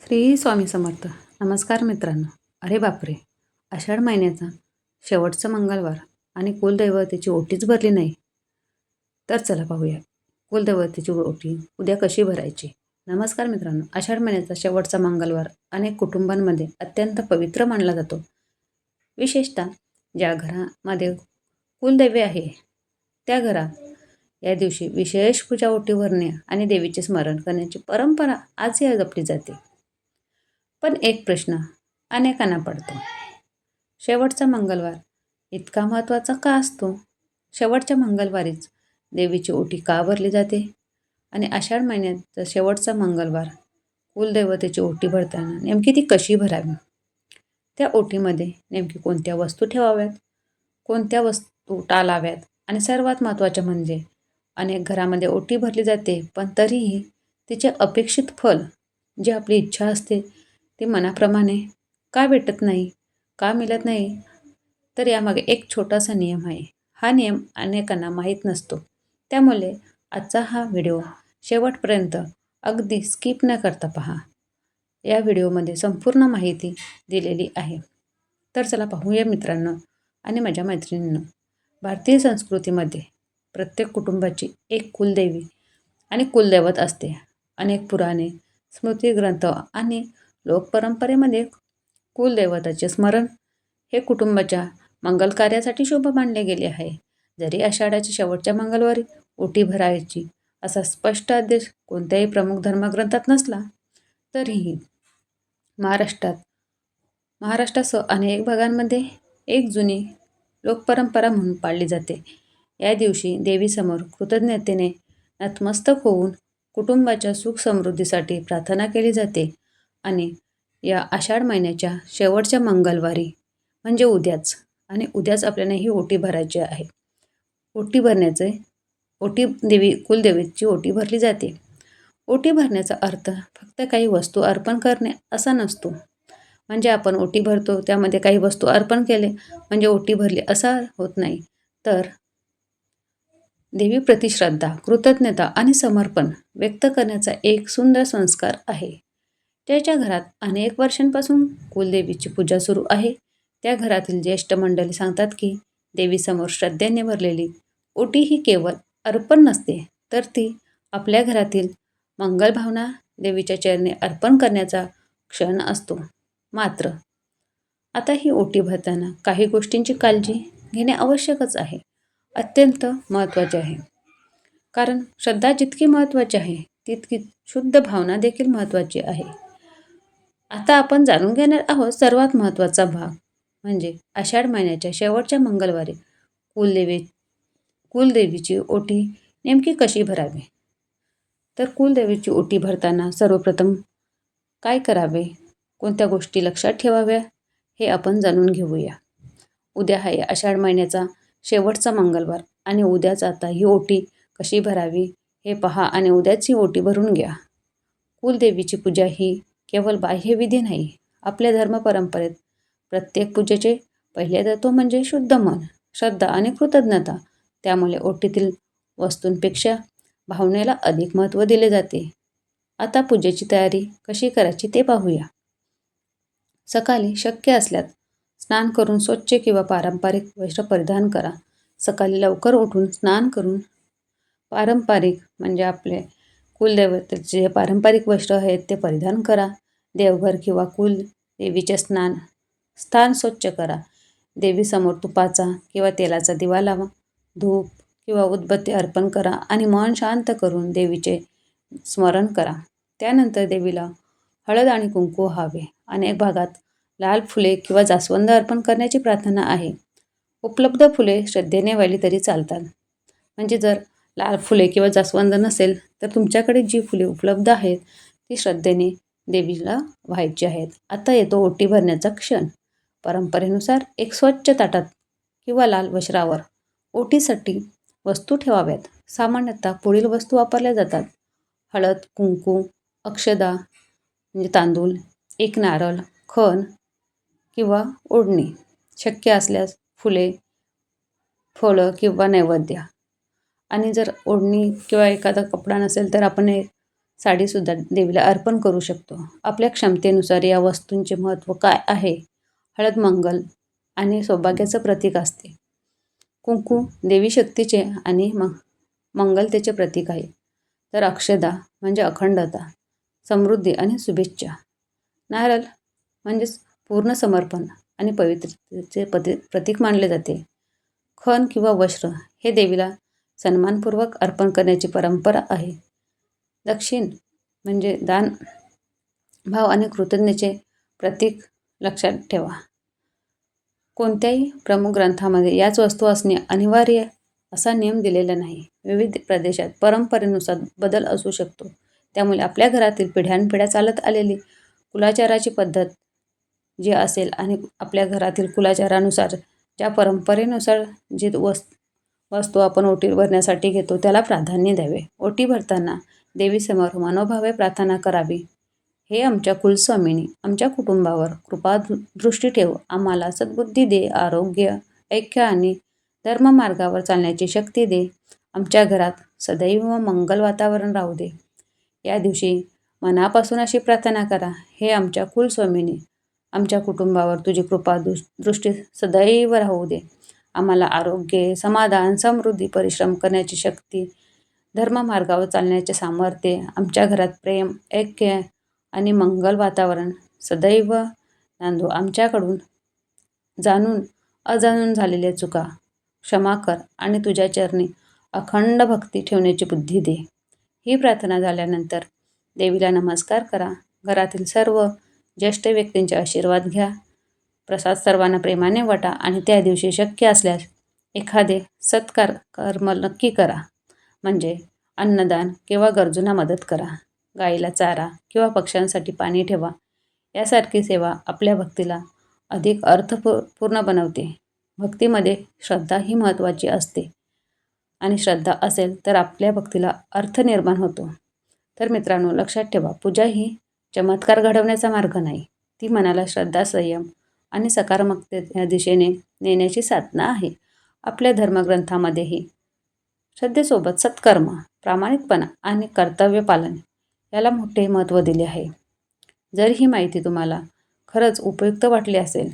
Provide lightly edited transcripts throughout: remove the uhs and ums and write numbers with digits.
श्री स्वामी समर्थ. नमस्कार मित्रांनो. अरे बापरे, आषाढ महिन्याचा शेवटचा मंगळवार आणि कुलदैवतेची ओटीच भरली नाही. तर चला पाहूया कुलदैवतेची ओटी उद्या कशी भरायची. नमस्कार मित्रांनो. आषाढ महिन्याचा शेवटचा मंगळवार अनेक कुटुंबांमध्ये अत्यंत पवित्र मानला जातो. विशेषतः ज्या घरामध्ये कुलदैवे आहे त्या घरात या दिवशी विशेष पूजा ओटी भरणे आणि देवीचे स्मरण करण्याची परंपरा आजही जपली जाते. पण एक प्रश्न अनेकांना पडतो. शेवटचा मंगळवार इतका महत्त्वाचा का असतो? शेवटच्या मंगळवारीच देवीची ओटी का भरली जाते? आणि आषाढ महिन्याचा शेवटचा मंगळवार कुलदैवतेची ओटी भरताना नेमकी ती कशी भरावी? त्या ओटीमध्ये नेमकी कोणत्या वस्तू ठेवाव्यात, कोणत्या वस्तू टाळाव्यात आणि सर्वात महत्त्वाचे म्हणजे अनेक घरामध्ये ओटी भरली जाते पण तरीही तिचे अपेक्षित फल जी आपली इच्छा असते ते मनाप्रमाणे का भेटत नाही, का मिळत नाही? तर यामागे एक छोटासा नियम आहे. हा नियम अनेकांना माहीत नसतो. त्यामुळे आजचा हा व्हिडिओ शेवटपर्यंत अगदी स्किप न करता पहा. या व्हिडिओमध्ये संपूर्ण माहिती दिलेली आहे. तर चला पाहूया मित्रांनो आणि माझ्या मैत्रिणींनो. भारतीय संस्कृतीमध्ये प्रत्येक कुटुंबाची एक कुलदेवी आणि कुलदैवत असते. अनेक पुराणे, स्मृतिग्रंथ आणि लोकपरंपरेमध्ये कुलदैवताचे स्मरण हे कुटुंबाच्या मंगल कार्यासाठी शुभ मानले गेले आहे. जरी आषाढाच्या शेवटच्या मंगळवारी ओटी भरायची असा स्पष्ट आदेश कोणत्याही प्रमुख धर्मग्रंथात नसला तरीही महाराष्ट्रासह अनेक भागांमध्ये एक जुनी लोकपरंपरा म्हणून पाळली जाते. या दिवशी देवीसमोर कृतज्ञतेने नतमस्तक होऊन कुटुंबाच्या सुख समृद्धीसाठी प्रार्थना केली जाते. आणि या आषाढ महिन्याच्या शेवटच्या मंगळवारी म्हणजे उद्याच आपल्याला ही ओटी भरायची आहे. कुलदेवीची ओटी भरली जाते. ओटी भरण्याचा अर्थ फक्त काही वस्तू अर्पण करणे असा नसतो. म्हणजे आपण ओटी भरतो त्यामध्ये काही वस्तू अर्पण केले म्हणजे ओटी भरली असा होत नाही. तर देवीप्रती श्रद्धा, कृतज्ञता आणि समर्पण व्यक्त करण्याचा एक सुंदर संस्कार आहे. ज्याच्या घरात अनेक वर्षांपासून कुलदेवीची पूजा सुरू आहे त्या घरातील ज्येष्ठ मंडळी सांगतात की देवीसमोर श्रद्धेने भरलेली ओटी ही केवळ अर्पण नसते, तर ती आपल्या घरातील मंगल भावना देवीच्या चरणी अर्पण करण्याचा क्षण असतो. मात्र आता ही ओटी भरताना काही गोष्टींची काळजी घेणे आवश्यकच आहे, अत्यंत महत्त्वाचे आहे. कारण श्रद्धा जितकी महत्त्वाची आहे तितकी शुद्ध भावना देखील महत्त्वाची आहे. आता आपण जाणून घेणार आहोत सर्वात महत्त्वाचा भाग म्हणजे आषाढ महिन्याच्या शेवटच्या मंगळवारी कुलदेवीची ओटी नेमकी कशी भरावी. तर कुलदेवीची ओटी भरताना सर्वप्रथम काय करावे, कोणत्या गोष्टी लक्षात ठेवाव्या हे आपण जाणून घेऊया. उद्या आहे आषाढ महिन्याचा शेवटचा मंगळवार आणि उद्याच आता ही ओटी कशी भरावी हे पहा आणि उद्याच ही ओटी भरून घ्या. कुलदेवीची पूजा ही केवळ बाह्यविधी नाही. आपल्या धर्मपरंपरेत प्रत्येक पूजेचे पहिले तत्व म्हणजे शुद्ध मन, श्रद्धा आणि कृतज्ञता. त्यामुळे ओटीतील वस्तूंपेक्षा भावनेला अधिक महत्त्व दिले जाते. आता पूजेची तयारी कशी करायची ते पाहूया. सकाळी शक्य असल्यास स्नान करून स्वच्छ किंवा पारंपरिक वस्त्र परिधान करा. सकाळी लवकर उठून स्नान करून पारंपरिक म्हणजे आपले कुलदेवतेचे जे पारंपरिक वस्त्र आहेत ते परिधान करा. देवघर किंवा कुलदेवीचे स्थान स्वच्छ करा. देवीसमोर तुपाचा किंवा तेलाचा दिवा लावा. धूप किंवा उदबत्ती अर्पण करा आणि मन शांत करून देवीचे स्मरण करा. त्यानंतर देवीला हळद आणि कुंकू व्हावे. अनेक भागात लाल फुले किंवा जास्वंद अर्पण करण्याची प्रार्थना आहे. उपलब्ध फुले श्रद्धेने वाहिली तरी चालतात. म्हणजे जर लाल फुले किंवा जास्वंद नसेल तर तुमच्याकडे जी फुले उपलब्ध आहेत ती श्रद्धेने देवीला व्हायची आहेत. आता येतो ओटी भरण्याचा क्षण. परंपरेनुसार एक स्वच्छ ताटात किंवा लाल वस्त्रावर ओटीसाठी वस्तू ठेवाव्यात. सामान्यतः पुढील वस्तू वापरल्या जातात: हळद, कुंकू, अक्षदा म्हणजे तांदूळ, एक नारळ, खण किंवा ओढणी, शक्य असल्यास फुले, फळं किंवा नैवेद्य. आणि जर ओढणी किंवा एखादा कपडा नसेल तर आपण एक साडीसुद्धा देवीला अर्पण करू शकतो. आपल्या क्षमतेनुसार या वस्तूंचे महत्त्व काय आहे? हळद मंगल आणि सौभाग्याचं प्रतीक असते. कुंकू देवी शक्तीचे आणि मंगलतेचे प्रतीक आहे. तर अक्षदा म्हणजे अखंडता, समृद्धी आणि शुभेच्छा. नारळ म्हणजेच पूर्ण समर्पण आणि पवित्रतेचे प्रतीक मानले जाते. खण किंवा वस्त्र हे देवीला सन्मानपूर्वक अर्पण करण्याची परंपरा आहे. दक्षिण म्हणजे दान, भाव आणि कृतज्ञतेचे प्रतीक लक्षात ठेवा. कोणत्याही प्रमुख ग्रंथामध्ये याच वस्तू असणे अनिवार्य असा नियम दिलेला नाही. विविध प्रदेशात परंपरेनुसार बदल असू शकतो. त्यामुळे आपल्या घरातील पिढ्यानपिढ्या चालत आलेली कुलाचाराची पद्धत जी असेल आणि आपल्या घरातील कुलाचारानुसार ज्या परंपरेनुसार जी वस्तू आपण ओटी भरण्यासाठी घेतो त्याला प्राधान्य द्यावे. ओटी भरताना देवीसमोर मनोभावे प्रार्थना करावी. हे आमच्या कुलस्वामिनी आमच्या कुटुंबावर कृपा दृष्टी ठेव. आम्हाला सद्बुद्धी दे, आरोग्य, ऐक्य आणि धर्ममार्गावर चालण्याची शक्ती दे. आमच्या घरात सदैव मंगल वातावरण राहू दे. या दिवशी मनापासून अशी प्रार्थना करा. हे आमच्या कुलस्वामिनी आमच्या कुटुंबावर तुझी कृपा दृष्टी सदैव राहू दे. आम्हाला आरोग्य, समाधान, समृद्धी, परिश्रम करण्याची शक्ती, धर्ममार्गावर चालण्याचे सामर्थ्य, आमच्या घरात प्रेम, ऐक्य आणि मंगल वातावरण सदैव नांदो. आमच्याकडून जाणून अजाणून झालेल्या चुका क्षमा कर आणि तुझ्या चरणी अखंड भक्ती ठेवण्याची बुद्धी दे. ही प्रार्थना झाल्यानंतर देवीला नमस्कार करा. घरातील सर्व ज्येष्ठ व्यक्तींचे आशीर्वाद घ्या. प्रसाद सर्वांना प्रेमाने वाटा आणि त्या दिवशी शक्य असल्यास एखादे कर्म नक्की करा. म्हणजे अन्नदान किंवा गरजूंना मदत करा. गाईला चारा किंवा पक्ष्यांसाठी पाणी ठेवा. यासारखी सेवा आपल्या भक्तीला अधिक अर्थपूर्ण बनवते. भक्तीमध्ये श्रद्धा ही महत्त्वाची असते आणि श्रद्धा असेल तर आपल्या भक्तीला अर्थ निर्माण होतो. तर मित्रांनो, लक्षात ठेवा, पूजा ही चमत्कार घडवण्याचा मार्ग नाही. ती मनाला श्रद्धा, संयम आणि सकारात्मकतेच्या दिशेने नेण्याची साधना आहे. आपल्या धर्मग्रंथामध्येही श्रद्धेसोबत सत्कर्म, प्रामाणिकपणा आणि कर्तव्य पालन याला मोठे महत्त्व दिले आहे. जर ही माहिती तुम्हाला खरंच उपयुक्त वाटली असेल,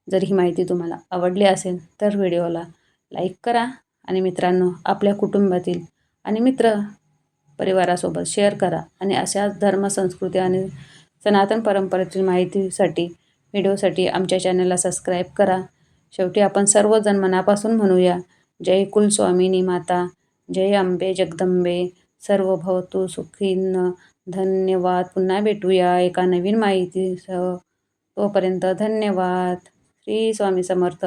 जर ही माहिती तुम्हाला आवडली असेल तर व्हिडिओला लाईक करा आणि मित्रांनो आपल्या कुटुंबातील आणि मित्र परिवारासोबत शेअर करा. आणि अशाच धर्म, संस्कृती आणि सनातन परंपरेतील माहितीसाठी व्हिडिओसाठी आमच्या चॅनलला सबस्क्राईब करा. शेवटी आपण सर्वजण मनापासून म्हणूया, जय कुलस्वामिनी माता, जय अंबे जगदंबे, सर्व भवतु सुखीन. धन्यवाद. पुन्हा भेटूया एका नवीन माहितीसह. तोपर्यंत धन्यवाद. श्री स्वामी समर्थ.